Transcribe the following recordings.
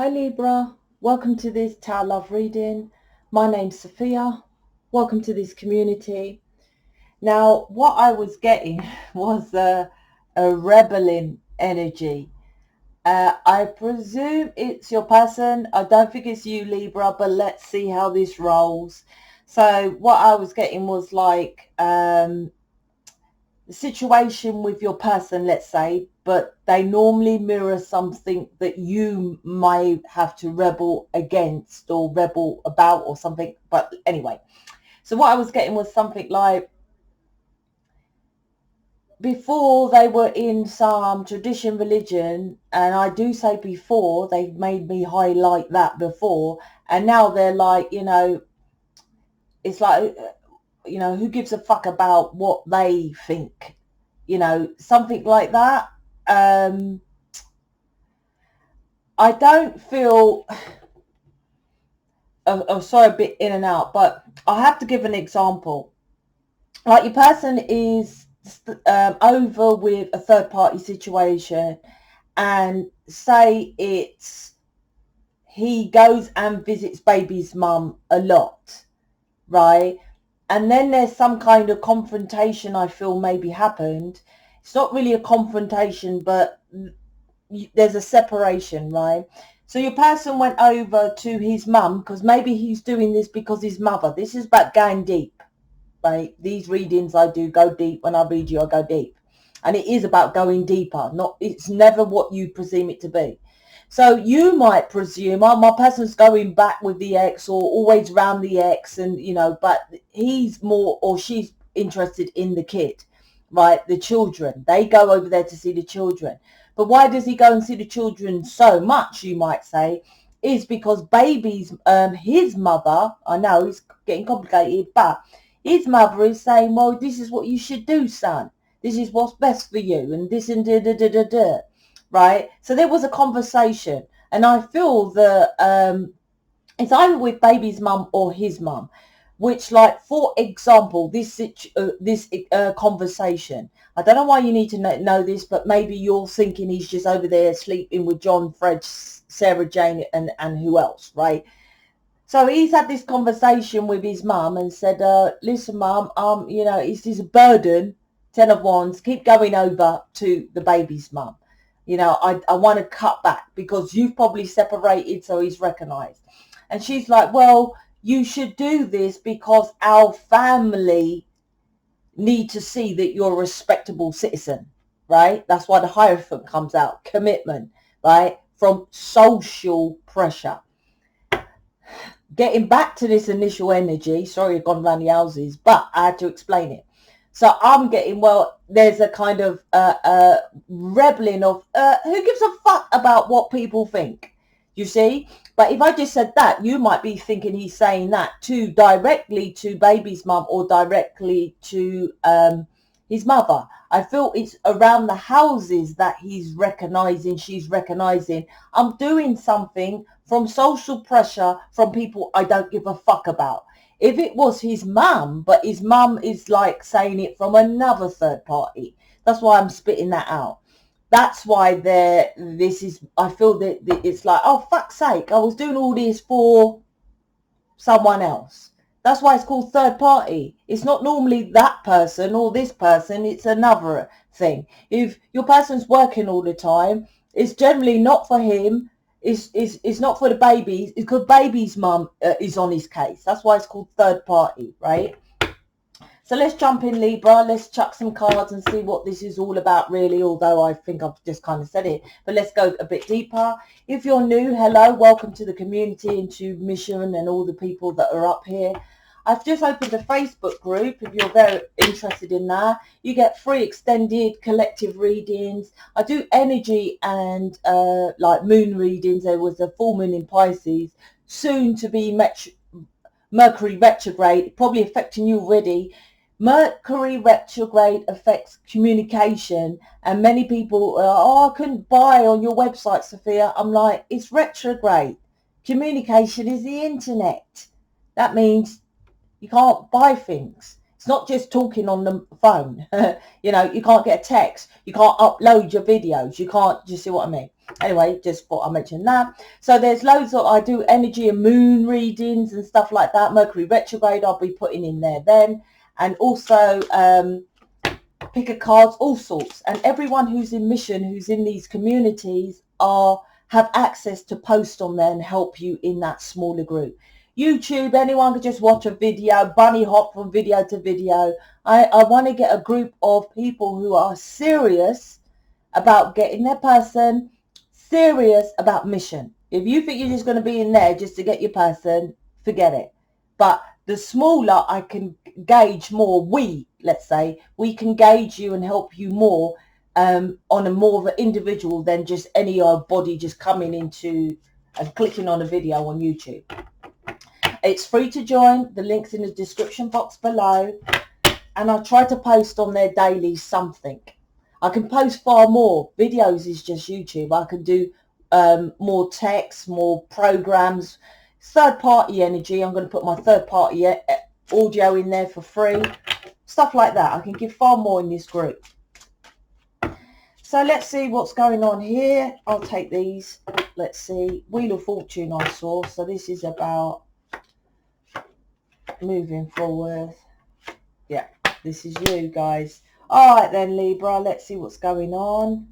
Hi Libra, welcome to this Tarot Love reading. My name's Sophia. Welcome to this community. Now, what I was getting was a rebelling energy. I presume it's your person. I don't think it's you, Libra, but let's see how this rolls. So what I was getting was like the situation with your person, let's say, but they normally mirror something that you might have to rebel against or rebel about or something. But anyway, so what I was getting was something like, before they were in some tradition religion, and I do say before, they've made me highlight that before, and now they're like, it's like, who gives a fuck about what they think, something like that. I don't feel, sorry, a bit in and out, but I have to give an example. Like, your person is over with a third party situation, and say he goes and visits baby's mum a lot, right? And then there's some kind of confrontation I feel maybe happened. It's not really a confrontation, but there's a separation, right? So your person went over to his mum, because maybe he's doing this because his mother. This is about going deep, right? These readings I do go deep. When I read you, I go deep. And it is about going deeper. It's never what you presume it to be. So you might presume, oh, my person's going back with the ex, or always around the ex, and, but he's more, or she's interested in the kid, right? The children. They go over there to see the children. But why does he go and see the children so much, you might say, is because baby's, his mother, I know it's getting complicated, but his mother is saying, well, this is what you should do, son. This is what's best for you, and this and da-da-da-da-da. Right? So there was a conversation, and I feel that it's either with baby's mum or his mum, which, like, for example, this conversation, I don't know why you need to know this, but maybe you're thinking he's just over there sleeping with John, Fred, Sarah Jane, and who else, right? So he's had this conversation with his mum and said, listen, mum, it's this burden, 10 of Wands, keep going over to the baby's mum. I want to cut back because you've probably separated, so he's recognized. And she's like, well, you should do this because our family need to see that you're a respectable citizen, right? That's why the Hierophant comes out, commitment, right? From social pressure. Getting back to this initial energy, sorry I've gone around the houses, but I had to explain it. So I'm getting, well, there's a kind of rebelling of who gives a fuck about what people think, you see? But if I just said that, you might be thinking he's saying that directly to baby's mum or directly to his mother. I feel it's around the houses that he's recognizing, she's recognizing, I'm doing something from social pressure from people I don't give a fuck about. If it was his mum, but his mum is like saying it from another third party. That's why I'm spitting that out. That's why I feel that it's like, oh, fuck's sake, I was doing all this for someone else. That's why it's called third party. It's not normally that person or this person. It's another thing. If your person's working all the time, it's generally not for him. It's not for the baby. It's because baby's mum is on his case. That's why it's called third party, right? So let's jump in, Libra. Let's chuck some cards and see what this is all about, really, although I think I've just kind of said it. But let's go a bit deeper. If you're new, hello, welcome to the community and to Mission and all the people that are up here. I've just opened a Facebook group. If you're very interested in that, you get free extended collective readings. I do energy and like moon readings. There was a full moon in Pisces, soon to be Mercury retrograde, probably affecting you already. Mercury retrograde affects communication, and many people I couldn't buy on your website, Sophia. I'm like, it's retrograde. Communication is the internet. That means you can't buy things. It's not just talking on the phone. You know, you can't get a text. You can't upload your videos. You can't, do you see what I mean? Anyway, just thought I mentioned that. So there's loads of, I do energy and moon readings and stuff like that. Mercury retrograde I'll be putting in there then. And also pick a cards, all sorts. And everyone who's in mission, who's in these communities, have access to post on there and help you in that smaller group. YouTube, anyone can just watch a video, bunny hop from video to video. I want to get a group of people who are serious about getting their person, serious about mission. If you think you're just going to be in there just to get your person, forget it. But the smaller I can gauge more, let's say, we can gauge you and help you more on a more of an individual than just any old body just coming into and clicking on a video on YouTube. It's free to join. The link's in the description box below. And I try to post on there daily something. I can post far more. Videos is just YouTube. I can do more text, more programs, third-party energy. I'm going to put my third-party audio in there for free. Stuff like that. I can give far more in this group. So let's see what's going on here. I'll take these. Let's see. Wheel of Fortune I saw. So this is about moving forward. Yeah, this is you guys. All right then, Libra. Let's see what's going on.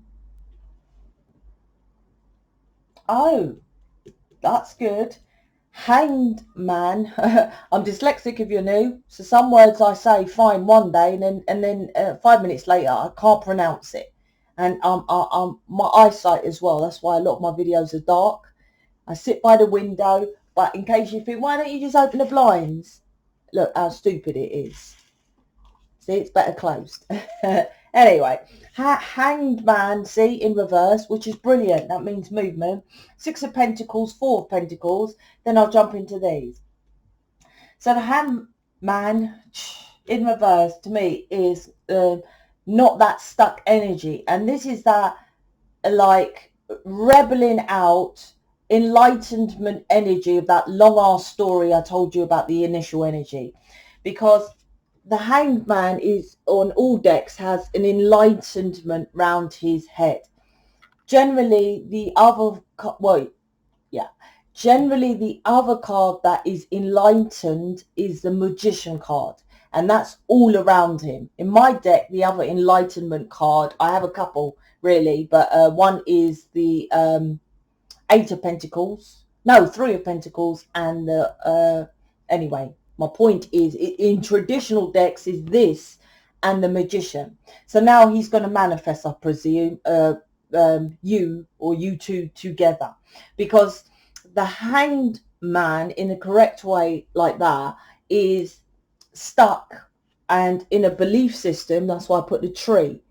Oh, that's good. Hanged man. I'm dyslexic if you're new. So some words I say fine one day and then 5 minutes later I can't pronounce it. And my eyesight as well. That's why a lot of my videos are dark. I sit by the window. But in case you think, why don't you just open the blinds? Look how stupid it is. See, it's better closed. Anyway, hanged man, see, in reverse, which is brilliant. That means movement. 6 of Pentacles, 4 of Pentacles. Then I'll jump into these. So the hanged man in reverse to me is not that stuck energy. And this is that like rebelling out, enlightenment energy of that long ass story I told you about, the initial energy. Because the Hanged Man is on all decks has an enlightenment round his head. Generally the other generally the other card that is enlightened is the Magician card, and that's all around him. In my deck, the other enlightenment card, I have a couple really, but one is the 8 of Pentacles, no, 3 of Pentacles, and the anyway, my point is, in traditional decks is this and the Magician. So now he's going to manifest, I presume, you two together, because the Hanged Man in a correct way like that is stuck and in a belief system. That's why I put the tree.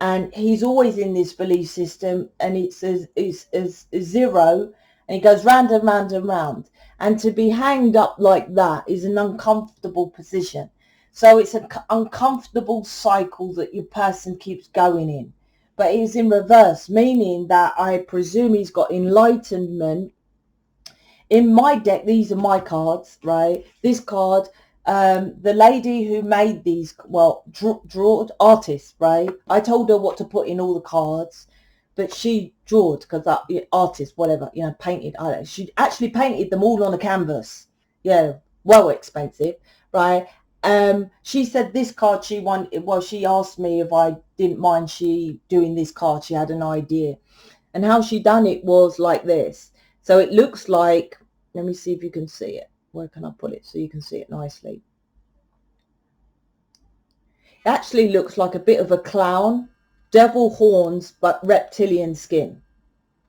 And he's always in this belief system, and it's a zero, and he goes round and round and round. And to be hanged up like that is an uncomfortable position. So it's an uncomfortable cycle that your person keeps going in. But it's in reverse, meaning that I presume he's got enlightenment. In my deck, these are my cards, right? This card, the lady who made these, well, drawed artist, right? I told her what to put in all the cards, but she drawed, because that artist, whatever, you know, painted. She actually painted them all on a canvas. Yeah, well expensive, right? She said this card she wanted. Well, she asked me if I didn't mind she doing this card. She had an idea, and how she done it was like this. So it looks like, let me see if you can see it. Where can I put it so you can see it nicely? It actually looks like a bit of a clown, devil horns, but reptilian skin,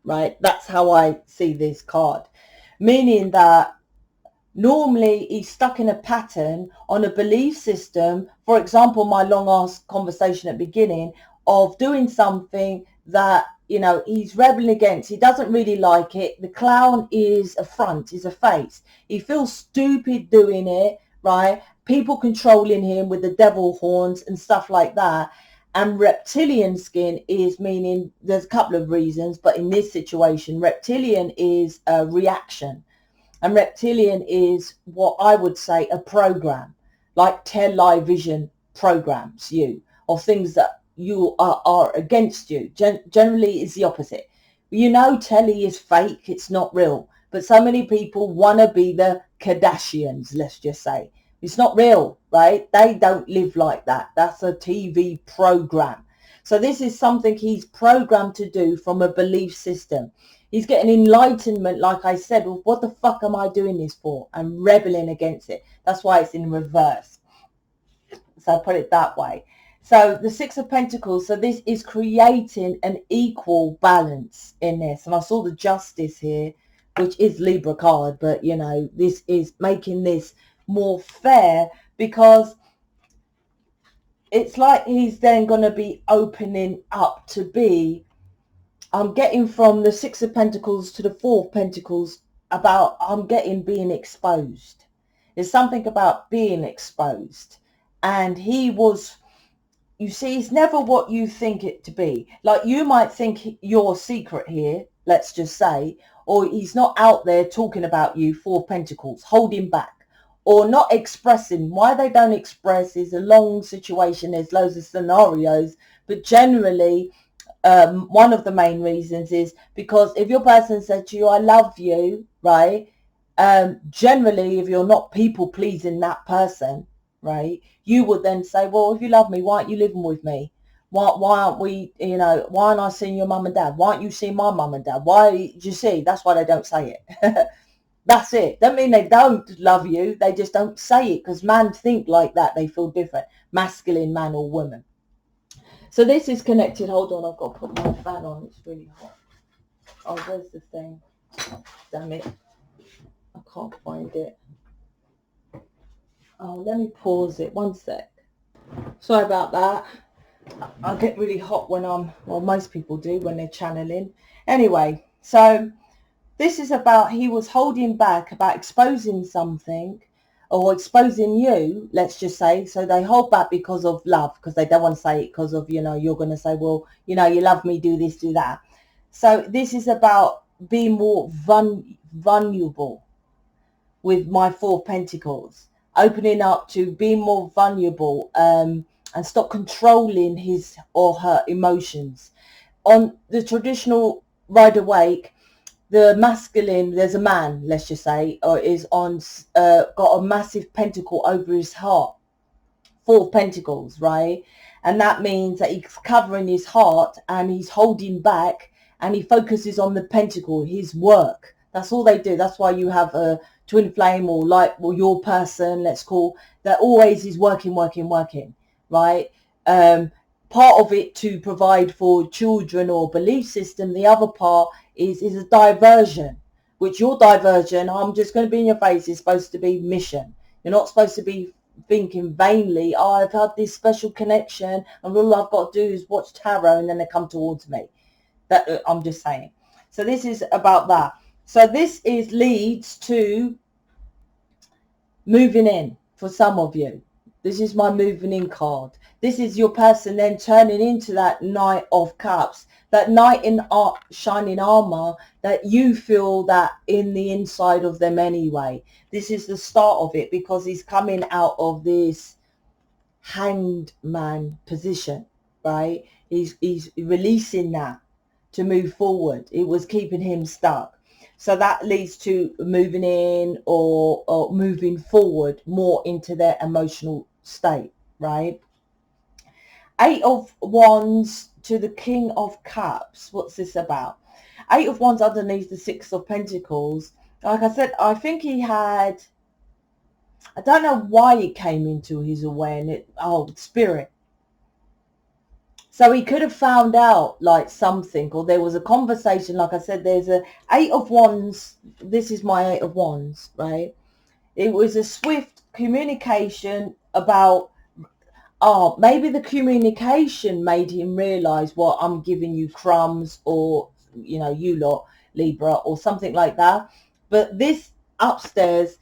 right? That's how I see this card, meaning that normally he's stuck in a pattern on a belief system. For example, my long ass conversation at the beginning of doing something that, you know, he's rebelling against. He doesn't really like it. The clown is a front, is a face. He feels stupid doing it, right? People controlling him with the devil horns and stuff like that. And reptilian skin is meaning, there's a couple of reasons, but in this situation, reptilian is a reaction. And reptilian is what I would say a program. like television programs you, or things that you are against you. Generally it's the opposite. You know, telly is fake, it's not real, but so many people want to be the Kardashians, let's just say. It's not real, right? They don't live like that. That's a TV program. So this is something he's programmed to do from a belief system. He's getting enlightenment, like I said. Well, what the fuck am I doing this for? I'm rebelling against it. That's why it's in reverse. So I put it that way. So the Six of Pentacles, so this is creating an equal balance in this. And I saw the Justice here, which is Libra card, but you know, this is making this more fair, because it's like he's then going to be opening up to be, I'm getting from the Six of Pentacles to the Four of Pentacles about, I'm getting being exposed. There's something about being exposed. And he was, you see, it's never what you think it to be. Like, you might think you're secret here, let's just say, or he's not out there talking about you, Four of Pentacles, holding back or not expressing. Why they don't express is a long situation. There's loads of scenarios, but generally, one of the main reasons is because if your person said to you, I love you, right? Generally, if you're not people pleasing that person, right, you would then say, well, if you love me, why aren't you living with me? Why aren't we, you know, why aren't I seeing your mum and dad? Why aren't you seeing my mum and dad? Why, do you see? That's why they don't say it. That's it. Don't mean they don't love you. They just don't say it, because men think like that. They feel different. Masculine man or woman. So this is connected. Hold on, I've got to put my fan on. It's really hot. Oh, where's the thing? Damn it. I can't find it. Oh, let me pause it. One sec. Sorry about that. I get really hot when I'm, well, most people do when they're channeling. Anyway, so this is about, he was holding back about exposing something, or exposing you, let's just say. So they hold back because of love, because they don't want to say it because of, you know, you're going to say, well, you know, you love me, do this, do that. So this is about being more vulnerable with my Four of Pentacles, opening up to being more vulnerable, and stop controlling his or her emotions. On the traditional Rider-Waite, the masculine, there's a man, let's just say, or is on, got a massive pentacle over his heart, Four of Pentacles, right? And that means that he's covering his heart and he's holding back, and he focuses on the pentacle, his work. That's all they do. That's why you have a twin flame, or like, well, your person, let's call, that always is working, right? Part of it to provide for children or belief system. The other part is a diversion, which your diversion, I'm just going to be in your face, is supposed to be mission. You're not supposed to be thinking vainly, oh, I've had this special connection and all I've got to do is watch tarot and then they come towards me. That I'm just saying. So this is about that. So this is leads to moving in for some of you. This is my moving in card. This is your person then turning into that Knight of Cups, that knight in shining armor that you feel that in the inside of them anyway. This is the start of it, because he's coming out of this hanged man position, right? He's releasing that to move forward. It was keeping him stuck. So that leads to moving in, or moving forward more into their emotional state, right? Eight of Wands to the King of Cups. What's this about? Eight of Wands underneath the Six of Pentacles. Like I said, I think he had, I don't know why it came into his awareness. Oh, spirit. So he could have found out like something, or there was a conversation. Like I said, there's a Eight of Wands. This is my Eight of Wands, right? It was a swift communication about, oh, maybe the communication made him realize, well, I'm giving you crumbs, or, you know, you lot, Libra, or something like that. But this upstairs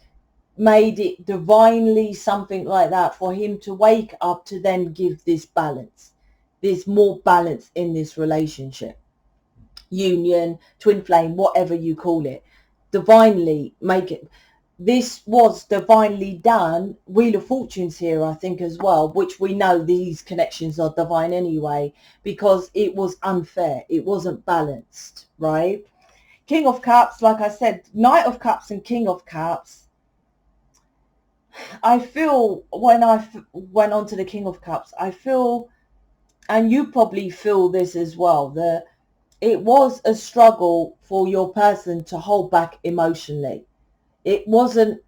made it divinely something like that for him to wake up to then give this balance. There's more balance in this relationship, union, twin flame, whatever you call it. Divinely make it. this was divinely done. Wheel of Fortune's here, I think, as well, which we know these connections are divine anyway, because it was unfair. It wasn't balanced, right? King of Cups, like I said, Knight of Cups and King of Cups. I feel when I went on to the King of Cups, I feel, and you probably feel this as well, that it was a struggle for your person to hold back emotionally. It wasn't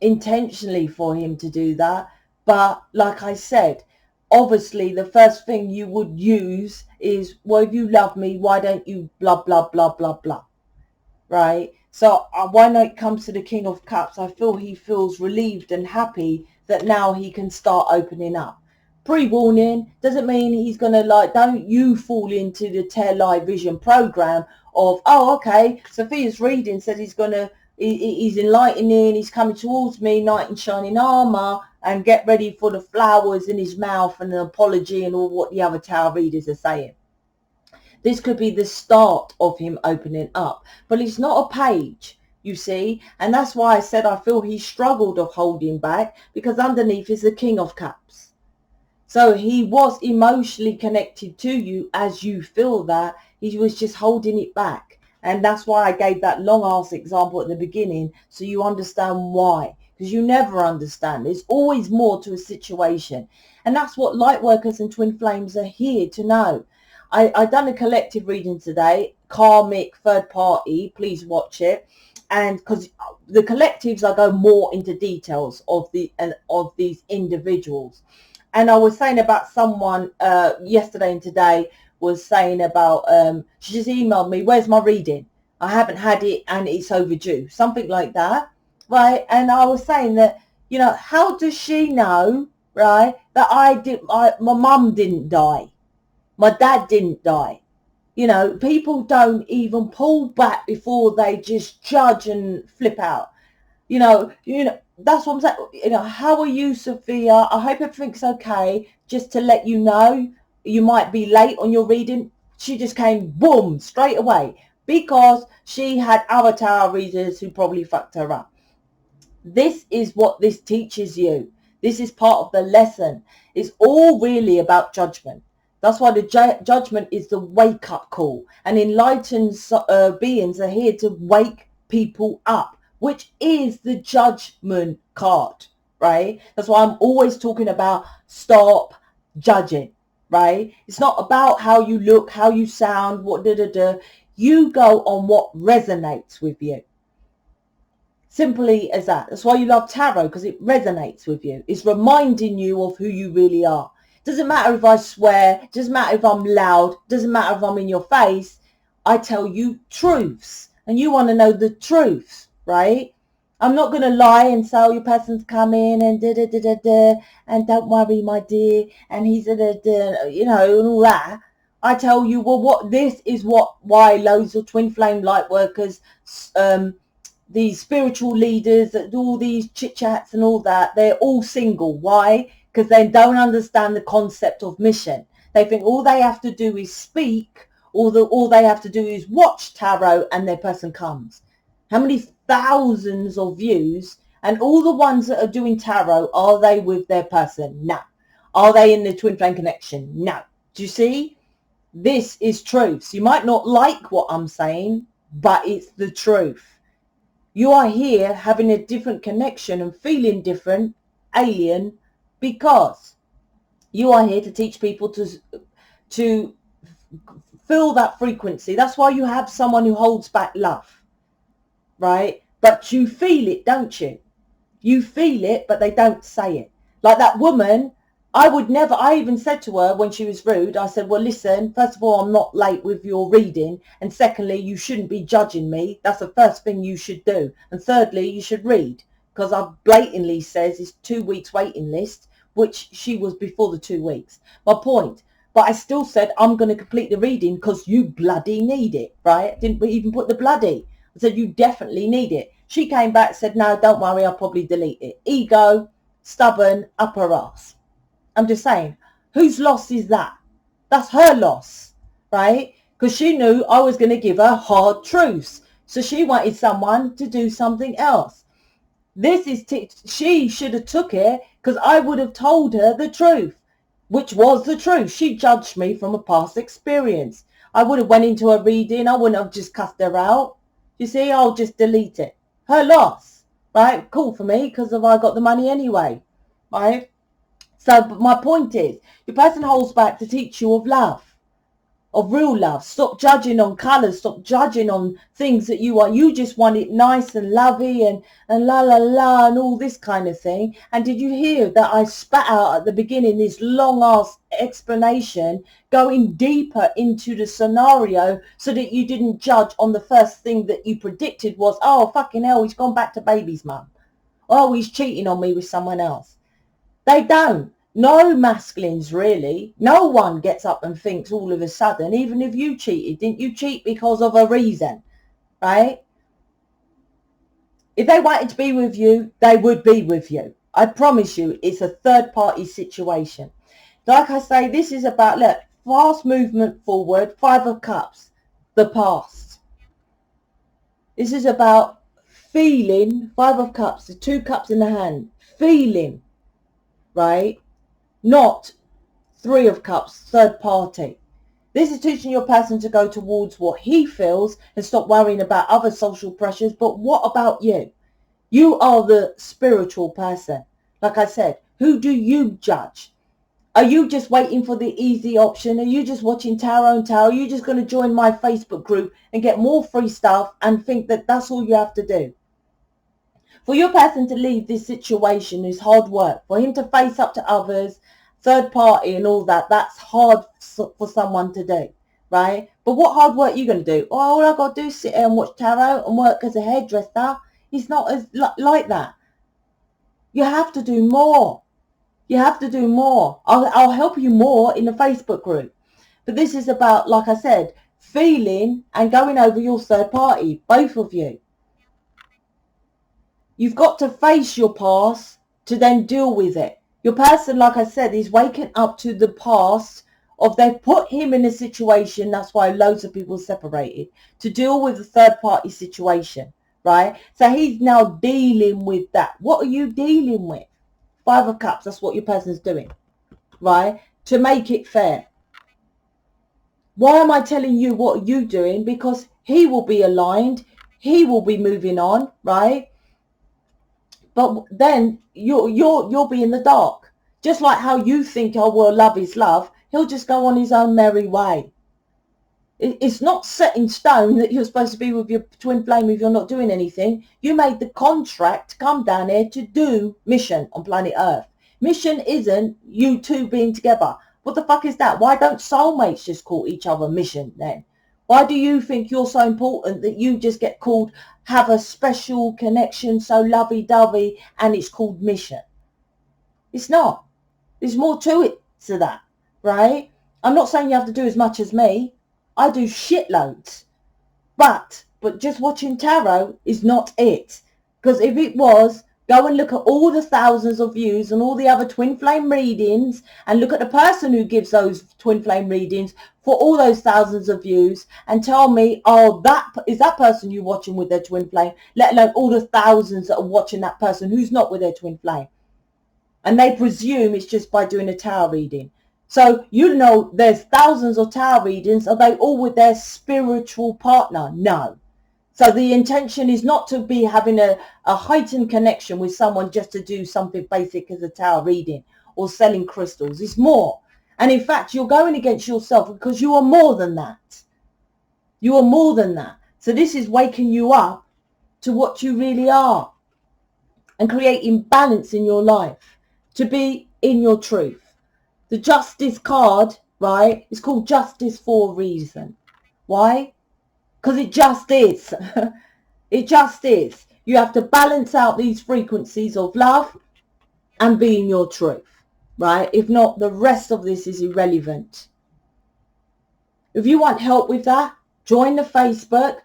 intentionally for him to do that, but like I said, obviously the first thing you would use is, well, if you love me, why don't you blah blah blah blah blah, right? So when it comes to the King of Cups, I feel he feels relieved and happy that now he can start opening up. Pre-warning doesn't mean he's gonna, like, don't you fall into the Tear Live Vision program of, oh, okay, Sophia's reading said he's enlightening, he's coming towards me, knight in shining armor, and get ready for the flowers in his mouth and an apology and all what the other tarot readers are saying. This could be the start of him opening up, but it's not a page, you see, and that's why I said I feel he struggled of holding back, because underneath is the King of Cups. So he was emotionally connected to you as you feel that. He was just holding it back. And that's why I gave that long ass example at the beginning, so you understand why. Because you never understand. There's always more to a situation. And that's what light workers and twin flames are here to know. I done a collective reading today, karmic third party. Please watch it. And because the collectives, I go more into details of these individuals. And I was saying about someone yesterday and today was saying about, she just emailed me, where's my reading? I haven't had it and it's overdue. Something like that, right? And I was saying that, you know, how does she know, right, that my mum didn't die. My dad didn't die. You know, people don't even pull back before they just judge and flip out. You know, that's what I'm saying. You know, how are you, Sophia? I hope everything's okay. Just to let you know, you might be late on your reading. She just came, boom, straight away, because she had avatar readers who probably fucked her up. This is what this teaches you. This is part of the lesson. It's all really about judgment. That's why the judgment is the wake-up call. And enlightened beings are here to wake people up, which is the judgment card, right? That's why I'm always talking about stop judging, right? It's not about how you look, how you sound, what You go on what resonates with you. Simply as that. That's why you love tarot, because it resonates with you. It's reminding you of who you really are. Doesn't matter if I swear, doesn't matter if I'm loud, doesn't matter if I'm in your face. I tell you truths, and you want to know the truth, right? I'm not going to lie and say, oh, your person's coming and and don't worry, my dear, and he's you know, and all that. I tell you, well, why loads of twin flame light workers, these spiritual leaders, all these chit chats and all that, they're all single. Why? Because they don't understand the concept of mission. They think all they have to do is speak, all they have to do is watch tarot and their person comes. How many thousands of views? And all the ones that are doing tarot, are they with their person? No. Are they in the twin flame connection? No. Do you see? This is truth. So you might not like what I'm saying, but it's the truth. You are here having a different connection and feeling different, alien, because you are here to teach people to feel that frequency. That's why you have someone who holds back love, right? But you feel it, don't you? You feel it, but they don't say it. Like that woman, I even said to her when she was rude, I said, well, listen, first of all, I'm not late with your reading. And secondly, you shouldn't be judging me. That's the first thing you should do. And thirdly, you should read, because I blatantly says it's 2 weeks waiting list, which she was before the 2 weeks. My point. But I still said, I'm going to complete the reading because you bloody need it, right? I didn't even put the bloody. I said, you definitely need it. She came back, said, no, don't worry, I'll probably delete it. Ego, stubborn, up her ass. I'm just saying, whose loss is that? That's her loss, right? Because she knew I was going to give her hard truths. So she wanted someone to do something else. This is, she should have took it, because I would have told her the truth, which was the truth. She judged me from a past experience. I would have went into a reading. I wouldn't have just cussed her out. You see, I'll just delete it. Her loss, right? Cool for me, because I got the money anyway, right? So my point is, your person holds back to teach you of love, of real love. Stop judging on colours. Stop judging on things that you are. You just want it nice and lovey and la la la and all this kind of thing. And did you hear that I spat out at the beginning this long ass explanation going deeper into the scenario so that you didn't judge on the first thing that you predicted was, oh, fucking hell, he's gone back to baby's mum. Oh, he's cheating on me with someone else. They don't. No masculines, really. No one gets up and thinks all of a sudden, even if you cheated, didn't you cheat because of a reason, right? If they wanted to be with you, they would be with you. I promise you, it's a third-party situation. Like I say, this is about, look, fast movement forward, 5 of Cups, the past. This is about feeling, 5 of Cups, the 2 cups in the hand, feeling, right? Not 3 of Cups, third party. This is teaching your person to go towards what he feels and stop worrying about other social pressures. But what about you? You are the spiritual person. Like I said, who do you judge? Are you just waiting for the easy option? Are you just watching tarot and tarot? Are you just going to join my Facebook group and get more free stuff and think that that's all you have to do? For your person to leave this situation is hard work. For him to face up to others, third party and all that, that's hard for someone to do, right? But what hard work are you going to do? Oh, all I got to do is sit here and watch tarot and work as a hairdresser. It's not as like that. You have to do more. You have to do more. I'll help you more in the Facebook group. But this is about, like I said, feeling and going over your third party, both of you. You've got to face your past to then deal with it. Your person, like I said, is waking up to the past of they've put him in a situation, that's why loads of people separated, to deal with the third party situation, right? So he's now dealing with that. What are you dealing with? 5 of Cups, that's what your person's doing, right? To make it fair. Why am I telling you what are you doing? Because he will be aligned. He will be moving on, right? But then you'll be in the dark. Just like how you think, oh, well, love is love. He'll just go on his own merry way. It's not set in stone that you're supposed to be with your twin flame if you're not doing anything. You made the contract to come down here to do mission on planet Earth. Mission isn't you two being together. What the fuck is that? Why don't soulmates just call each other mission then? Why do you think you're so important that you just get called, have a special connection, so lovey-dovey, and it's called mission? It's not. There's more to it to that, right? I'm not saying you have to do as much as me. I do shitloads. But just watching tarot is not it. Because if it was, go and look at all the thousands of views and all the other twin flame readings and look at the person who gives those twin flame readings for all those thousands of views and tell me, oh, that is that person you watching with their twin flame, let alone all the thousands that are watching that person who's not with their twin flame. And they presume it's just by doing a tarot reading. So, you know, there's thousands of tarot readings. Are they all with their spiritual partner? No. So the intention is not to be having a heightened connection with someone just to do something basic as a tarot reading or selling crystals. It's more. And in fact, you're going against yourself because you are more than that. You are more than that. So this is waking you up to what you really are and creating balance in your life, to be in your truth. The Justice card, right, is called Justice for a reason. Why? Because it just is. It just is. You have to balance out these frequencies of love and be in your truth, right? If not, the rest of this is irrelevant. If you want help with that, join the Facebook,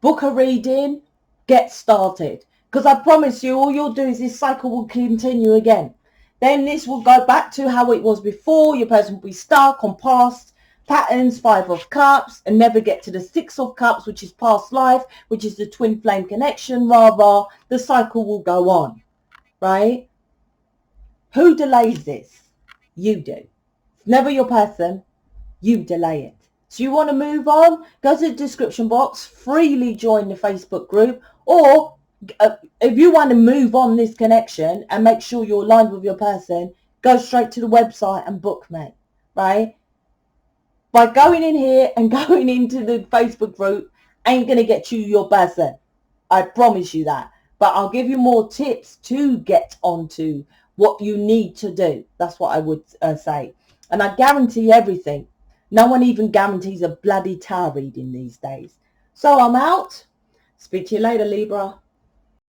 book a reading, get started. Because I promise you, all you'll do is this cycle will continue again. Then this will go back to how it was before. Your person will be stuck on past patterns, 5 of cups, and never get to the 6 of cups, which is past life, which is the twin flame connection, the cycle will go on, right? Who delays this? You do. It's never your person. You delay it. So you want to move on? Go to the description box, freely join the Facebook group, or if you want to move on this connection and make sure you're aligned with your person, go straight to the website and book me, right? By going in here and going into the Facebook group ain't going to get you your person. I promise you that. But I'll give you more tips to get onto what you need to do. That's what I would say. And I guarantee everything. No one even guarantees a bloody tarot reading these days. So I'm out. Speak to you later, Libra.